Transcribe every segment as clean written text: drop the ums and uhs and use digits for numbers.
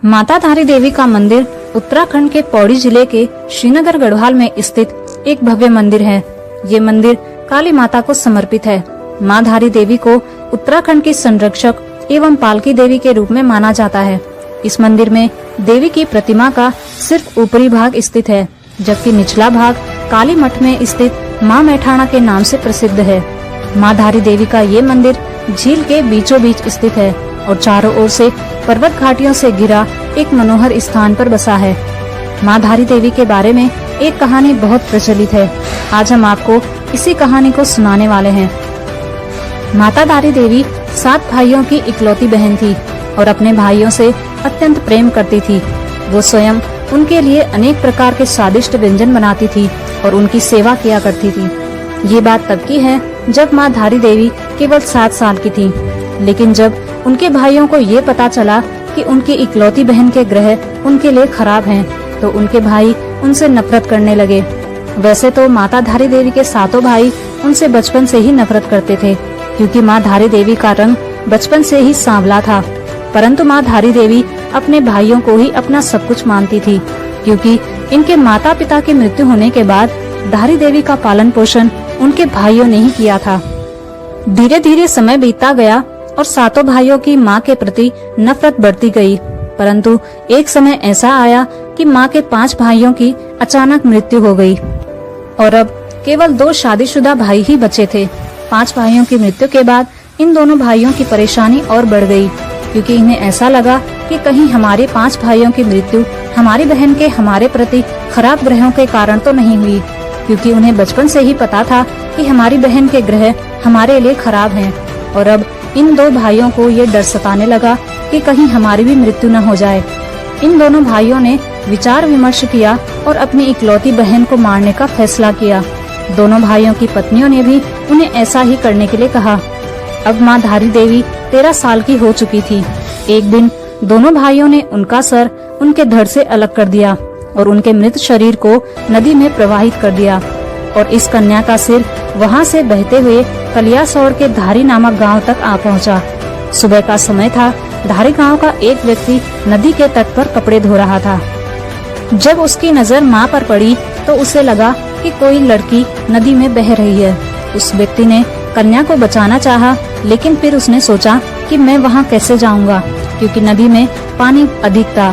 माता धारी देवी का मंदिर उत्तराखंड के पौड़ी जिले के श्रीनगर गढ़वाल में स्थित एक भव्य मंदिर है। ये मंदिर काली माता को समर्पित है। माँ धारी देवी को उत्तराखंड की संरक्षक एवं पालकी देवी के रूप में माना जाता है। इस मंदिर में देवी की प्रतिमा का सिर्फ ऊपरी भाग स्थित है, जबकि निचला भाग काली मठ में स्थित माँ मैठाणा के नाम से प्रसिद्ध है। माँ धारी देवी का ये मंदिर झील के बीचों बीच स्थित है और चारों ओर से पर्वत घाटियों से घिरा एक मनोहर स्थान पर बसा है। माँ धारी देवी के बारे में एक कहानी बहुत प्रचलित है। आज हम आपको इसी कहानी को सुनाने वाले हैं। माता धारी देवी 7 भाइयों की इकलौती बहन थी और अपने भाइयों से अत्यंत प्रेम करती थी। वो स्वयं उनके लिए अनेक प्रकार के स्वादिष्ट व्यंजन बनाती थी और उनकी सेवा किया करती थी। ये बात तब की है जब माँ धारी देवी केवल 7 साल की थी, लेकिन जब उनके भाइयों को ये पता चला कि उनकी इकलौती बहन के ग्रह उनके लिए खराब हैं, तो उनके भाई उनसे नफरत करने लगे। वैसे तो माता धारी देवी के 7 भाई उनसे बचपन से ही नफरत करते थे, क्योंकि माँ धारी देवी का रंग बचपन से ही सांवला था। परंतु माँ धारी देवी अपने भाइयों को ही अपना सब कुछ मानती थी, क्योंकि इनके माता पिता की मृत्यु होने के बाद धारी देवी का पालन पोषण उनके भाइयों ने ही किया था। धीरे धीरे समय बीतता गया और 7 भाइयों की माँ के प्रति नफरत बढ़ती गई। परंतु एक समय ऐसा आया कि माँ के 5 भाइयों की अचानक मृत्यु हो गई और अब केवल 2 शादीशुदा भाई ही बचे थे। 5 भाइयों की मृत्यु के बाद इन दोनों भाइयों की परेशानी और बढ़ गई, क्योंकि इन्हें ऐसा लगा कि कहीं हमारे 5 भाइयों की मृत्यु हमारी बहन के हमारे प्रति खराब ग्रहों के कारण तो नहीं हुई, क्योंकि उन्हें बचपन से ही पता था कि हमारी बहन के ग्रह हमारे लिए खराब हैं। और अब इन 2 भाइयों को ये डर सताने लगा कि कहीं हमारी भी मृत्यु न हो जाए। इन दोनों भाइयों ने विचार विमर्श किया और अपनी इकलौती बहन को मारने का फैसला किया। दोनों भाइयों की पत्नियों ने भी उन्हें ऐसा ही करने के लिए कहा। अब माँ धारी देवी 13 साल की हो चुकी थी। एक दिन दोनों भाइयों ने उनका सर उनके धड़ से अलग कर दिया और उनके मृत शरीर को नदी में प्रवाहित कर दिया और इस कन्या का सिर वहां से बहते हुए कलियासौड़ के धारी नामक गांव तक आ पहुंचा। सुबह का समय था। धारी गांव का एक व्यक्ति नदी के तट पर कपड़े धो रहा था। जब उसकी नजर मां पर पड़ी तो उसे लगा कि कोई लड़की नदी में बह रही है। उस व्यक्ति ने कन्या को बचाना चाहा, लेकिन फिर उसने सोचा कि मैं वहां कैसे जाऊंगा, क्योंकि नदी में पानी अधिक था।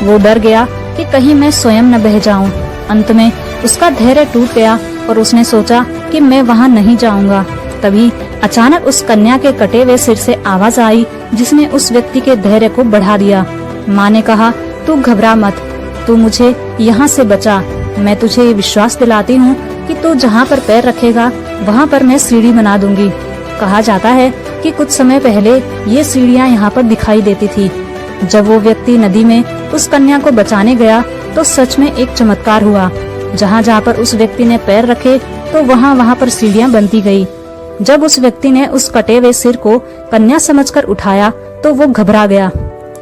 वो डर गया कि कहीं मैं स्वयं न बह जाऊं। अंत में उसका धैर्य टूट गया और उसने सोचा कि मैं वहां नहीं जाऊंगा। तभी अचानक उस कन्या के कटे हुए सिर से आवाज आई, जिसने उस व्यक्ति के धैर्य को बढ़ा दिया। माँ ने कहा, तू घबरा मत, तू मुझे यहाँ से बचा। मैं तुझे ये विश्वास दिलाती हूँ कि तू जहाँ पर पैर रखेगा वहाँ पर मैं सीढ़ी बना दूंगी। कहा जाता है कि कुछ समय पहले ये सीढ़ियाँ यहाँ पर दिखाई देती थी। जब वो व्यक्ति नदी में उस कन्या को बचाने गया तो सच में एक चमत्कार हुआ। जहाँ जहाँ पर उस व्यक्ति ने पैर रखे तो वहाँ पर सीढ़ियाँ बनती गई। जब उस व्यक्ति ने उस कटे हुए सिर को कन्या समझकर उठाया तो वो घबरा गया।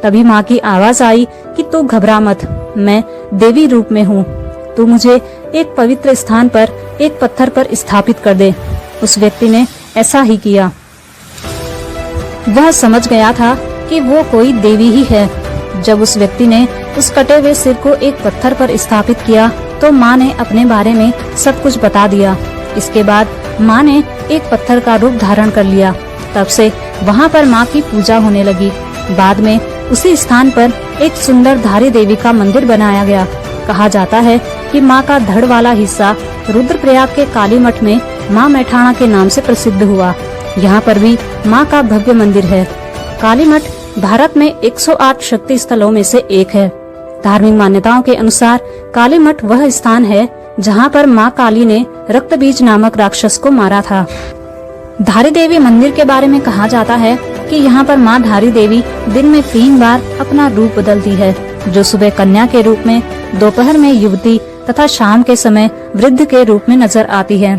तभी माँ की आवाज आई कि तू घबरा मत, मैं देवी रूप में हूँ। तू मुझे एक पवित्र स्थान पर एक पत्थर पर स्थापित कर दे। उस व्यक्ति ने ऐसा ही किया। वह समझ गया था कि वो कोई देवी ही है। जब उस व्यक्ति ने उस कटे हुए सिर को एक पत्थर पर स्थापित किया तो माँ ने अपने बारे में सब कुछ बता दिया। इसके बाद माँ ने एक पत्थर का रूप धारण कर लिया। तब से वहाँ पर माँ की पूजा होने लगी। बाद में उसी स्थान पर एक सुंदर धारी देवी का मंदिर बनाया गया। कहा जाता है कि माँ का धड़ वाला हिस्सा रुद्रप्रयाग के काली मठ में माँ मैठाणा के नाम से प्रसिद्ध हुआ। यहाँ पर भी माँ का भव्य मंदिर है। काली मठ भारत में 108 शक्ति स्थलों में से एक है। धार्मिक मान्यताओं के अनुसार काली मठ वह स्थान है जहाँ पर माँ काली ने रक्तबीज नामक राक्षस को मारा था। धारी देवी मंदिर के बारे में कहा जाता है कि यहाँ पर माँ धारी देवी दिन में 3 बार अपना रूप बदलती है, जो सुबह कन्या के रूप में, दोपहर में युवती तथा शाम के समय वृद्ध के रूप में नजर आती है।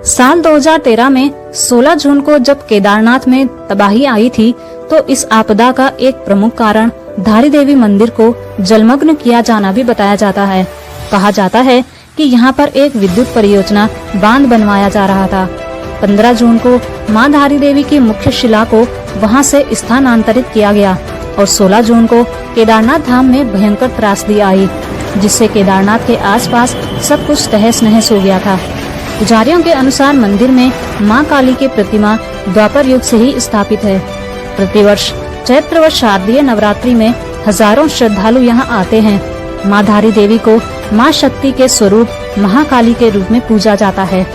साल 2013 में 16 जून को जब केदारनाथ में तबाही आई थी तो इस आपदा का एक प्रमुख कारण धारी देवी मंदिर को जलमग्न किया जाना भी बताया जाता है। कहा जाता है कि यहाँ पर एक विद्युत परियोजना बांध बनवाया जा रहा था। 15 जून को माँ धारी देवी की मुख्य शिला को वहाँ से स्थानांतरित किया गया। और 16 जून को केदारनाथ धाम में भयंकर त्रासदी आई, जिससे केदारनाथ के आसपास सब कुछ तहस नहस हो गया था। पुजारियों के अनुसार मंदिर में मां काली की प्रतिमा द्वापर युग से ही स्थापित है। प्रतिवर्ष चैत्र व शारदीय नवरात्रि में हजारों श्रद्धालु यहाँ आते हैं। मां धारी देवी को मां शक्ति के स्वरूप महाकाली के रूप में पूजा जाता है।